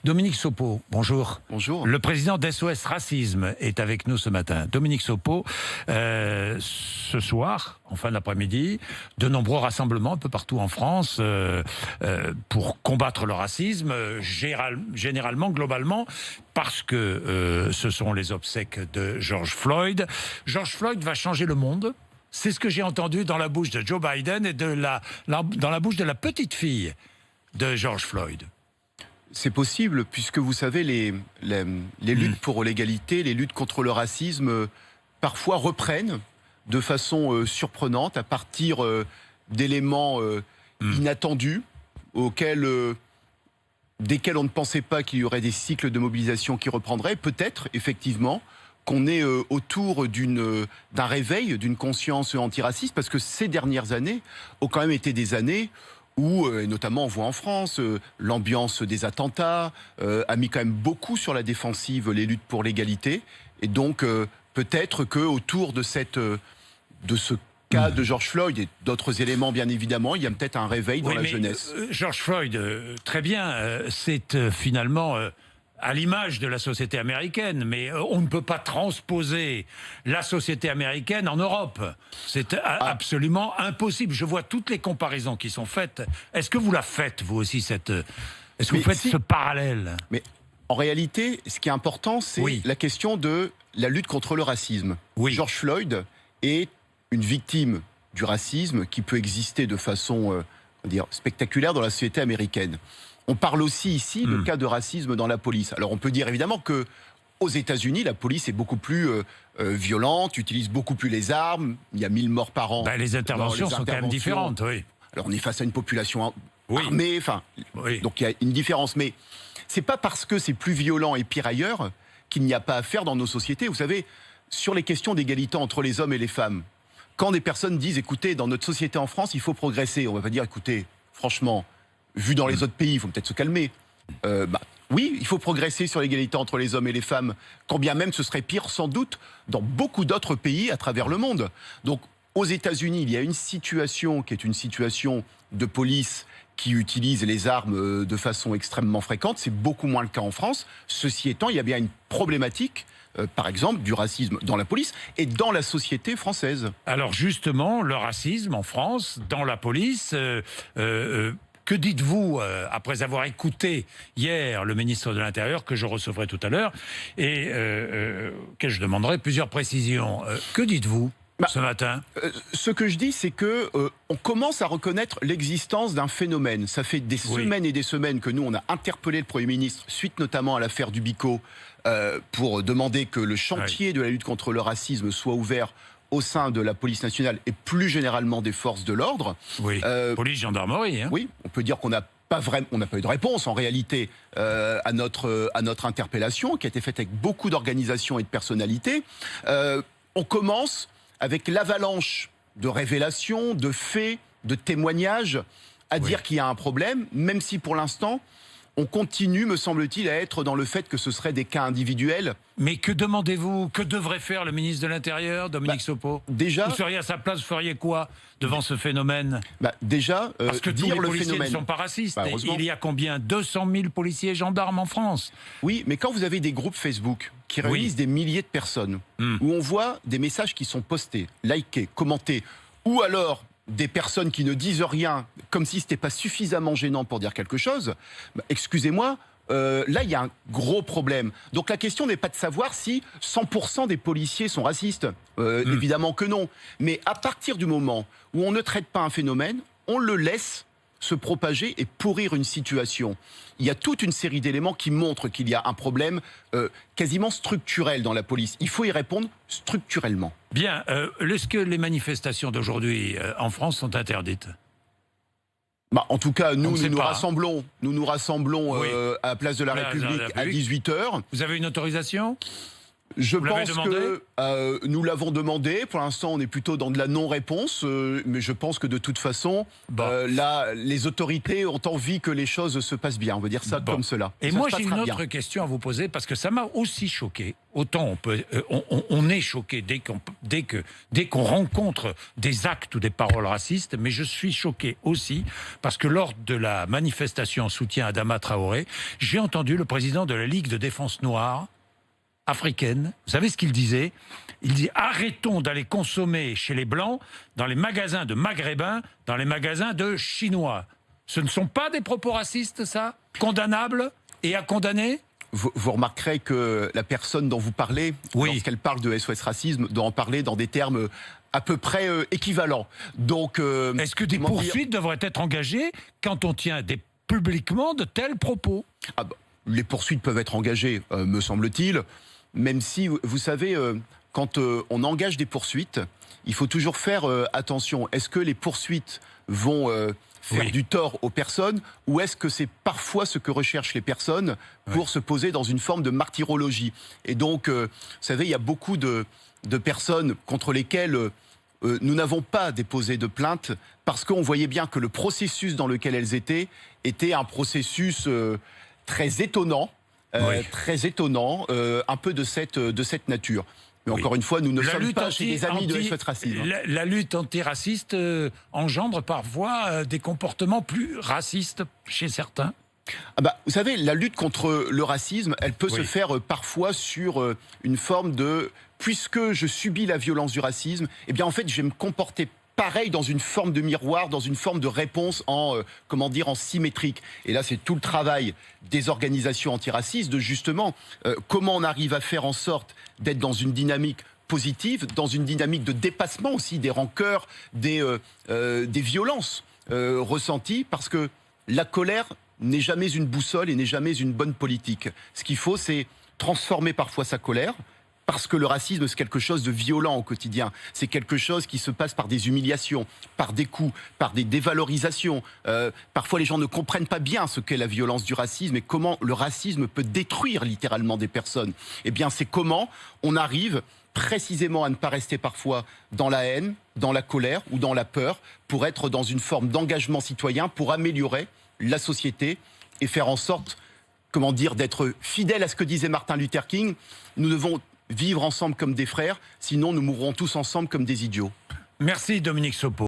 Dominique Sopo, bonjour. Bonjour. Le président d'SOS Racisme est avec nous ce matin. Dominique Sopo, ce soir, en fin d'après-midi, de nombreux rassemblements un peu partout en France pour combattre le racisme, généralement, globalement, parce que ce sont les obsèques de George Floyd. George Floyd va changer le monde. C'est ce que j'ai entendu dans la bouche de Joe Biden et dans la bouche de la petite fille de George Floyd. C'est possible, puisque vous savez, les luttes pour l'égalité, les luttes contre le racisme, parfois reprennent de façon surprenante, à partir d'éléments inattendus, desquels on ne pensait pas qu'il y aurait des cycles de mobilisation qui reprendraient. Peut-être, effectivement, qu'on est autour d'un réveil, d'une conscience antiraciste, parce que ces dernières années ont quand même été des années où, et notamment on voit en France, l'ambiance des attentats a mis quand même beaucoup sur la défensive les luttes pour l'égalité. Et donc peut-être qu'autour de ce cas de George Floyd et d'autres éléments bien évidemment, il y a peut-être un réveil dans la jeunesse. George Floyd, très bien, c'est finalement... à l'image de la société américaine, mais on ne peut pas transposer la société américaine en Europe. C'est absolument impossible. Je vois toutes les comparaisons qui sont faites. Est-ce que vous la faites, vous aussi, est-ce que vous faites ce parallèle? Mais en réalité, ce qui est important, c'est la question de la lutte contre le racisme. George Floyd est une victime du racisme qui peut exister de façon spectaculaire dans la société américaine. On parle aussi ici de cas de racisme dans la police. Alors on peut dire évidemment que aux États-Unis, la police est beaucoup plus violente, utilise beaucoup plus les armes. Il y a 1000 morts par an. Les interventions sont quand même différentes, oui. Alors on est face à une population armée, donc il y a une différence. Mais c'est pas parce que c'est plus violent et pire ailleurs qu'il n'y a pas à faire dans nos sociétés. Vous savez, sur les questions d'égalité entre les hommes et les femmes, quand des personnes disent, écoutez, dans notre société en France, il faut progresser, on va pas dire, écoutez, franchement, vu dans les autres pays, il faut peut-être se calmer. Oui, il faut progresser sur l'égalité entre les hommes et les femmes, quand bien même ce serait pire sans doute dans beaucoup d'autres pays à travers le monde. Donc aux États-Unis, il y a une situation qui est une situation de police qui utilise les armes de façon extrêmement fréquente. C'est beaucoup moins le cas en France. Ceci étant, il y a bien une problématique, par exemple, du racisme dans la police et dans la société française. Alors justement, le racisme en France, dans la police... que dites-vous, après avoir écouté hier le ministre de l'Intérieur, que je recevrai tout à l'heure, et que je demanderai plusieurs précisions. Que dites-vous ce matin? Ce que je dis, c'est que on commence à reconnaître l'existence d'un phénomène. Ça fait des semaines et des semaines que nous, on a interpellé le Premier ministre, suite notamment à l'affaire Dubico, pour demander que le chantier de la lutte contre le racisme soit ouvert au sein de la police nationale et plus généralement des forces de l'ordre. Police, gendarmerie. Oui, on peut dire qu'on n'a pas eu de réponse en réalité à notre interpellation qui a été faite avec beaucoup d'organisations et de personnalités. On commence avec l'avalanche de révélations, de faits, de témoignages à dire qu'il y a un problème, même si pour l'instant on continue, me semble-t-il, à être dans le fait que ce seraient des cas individuels. Mais que demandez-vous? Que devrait faire le ministre de l'Intérieur, Dominique Sopo? Déjà, vous seriez à sa place, vous feriez quoi devant ce phénomène? Déjà, parce que tous les policiers ne sont pas racistes. Il y a combien? 200 000 policiers et gendarmes en France. Oui, mais quand vous avez des groupes Facebook qui réunissent des milliers de personnes, où on voit des messages qui sont postés, likés, commentés, ou alors des personnes qui ne disent rien, comme si c'était pas suffisamment gênant pour dire quelque chose, excusez-moi, là il y a un gros problème. Donc la question n'est pas de savoir si 100% des policiers sont racistes, évidemment que non. Mais à partir du moment où on ne traite pas un phénomène, on le laisse se propager et pourrir une situation. Il y a toute une série d'éléments qui montrent qu'il y a un problème quasiment structurel dans la police. Il faut y répondre structurellement. Bien. Est-ce que les manifestations d'aujourd'hui en France sont interdites? En tout cas, nous nous rassemblons à la place de la République à 18h. Vous avez une autorisation? Je pense que nous l'avons demandé. Pour l'instant, on est plutôt dans de la non-réponse. Mais je pense que de toute façon, là, les autorités ont envie que les choses se passent bien. On veut dire ça comme cela. Et moi, j'ai une autre question à vous poser, parce que ça m'a aussi choqué. Autant on est choqué dès qu'on rencontre des actes ou des paroles racistes, mais je suis choqué aussi parce que lors de la manifestation en soutien à Adama Traoré, j'ai entendu le président de la Ligue de défense noire africaine. Vous savez ce qu'il disait? Il dit: arrêtons d'aller consommer chez les Blancs, dans les magasins de Maghrébins, dans les magasins de Chinois. Ce ne sont pas des propos racistes, ça? Condamnables et à condamner? Vous remarquerez que la personne dont vous parlez, lorsqu'elle parle de SOS Racisme, doit en parler dans des termes à peu près équivalents. Donc, est-ce que des poursuites devraient être engagées quand on tient publiquement de tels propos? Les poursuites peuvent être engagées, me semble-t-il, même si, vous savez, quand on engage des poursuites, il faut toujours faire attention. Est-ce que les poursuites vont faire du tort aux personnes, ou est-ce que c'est parfois ce que recherchent les personnes pour se poser dans une forme de martyrologie? Et donc, vous savez, il y a beaucoup de personnes contre lesquelles nous n'avons pas déposé de plainte parce qu'on voyait bien que le processus dans lequel elles étaient était un processus très étonnant, un peu de cette nature. Mais encore une fois, nous ne sommes pas chez des amis de SOS Racisme. La lutte antiraciste engendre parfois des comportements plus racistes chez certains. Vous savez, la lutte contre le racisme, elle peut se faire parfois sur une forme de « puisque je subis la violence du racisme, eh bien en fait je vais me comporter pareil dans une forme de miroir, dans une forme de réponse en symétrique ». Et là, c'est tout le travail des organisations antiracistes de justement comment on arrive à faire en sorte d'être dans une dynamique positive, dans une dynamique de dépassement aussi des rancœurs, des violences ressenties, parce que la colère n'est jamais une boussole et n'est jamais une bonne politique. Ce qu'il faut, c'est transformer parfois sa colère, parce que le racisme, c'est quelque chose de violent au quotidien. C'est quelque chose qui se passe par des humiliations, par des coups, par des dévalorisations. Parfois, les gens ne comprennent pas bien ce qu'est la violence du racisme et comment le racisme peut détruire littéralement des personnes. Eh bien, c'est comment on arrive précisément à ne pas rester parfois dans la haine, dans la colère ou dans la peur, pour être dans une forme d'engagement citoyen, pour améliorer la société et faire en sorte, d'être fidèle à ce que disait Martin Luther King. Nous devons vivre ensemble comme des frères, sinon nous mourrons tous ensemble comme des idiots. Merci Dominique Sopo.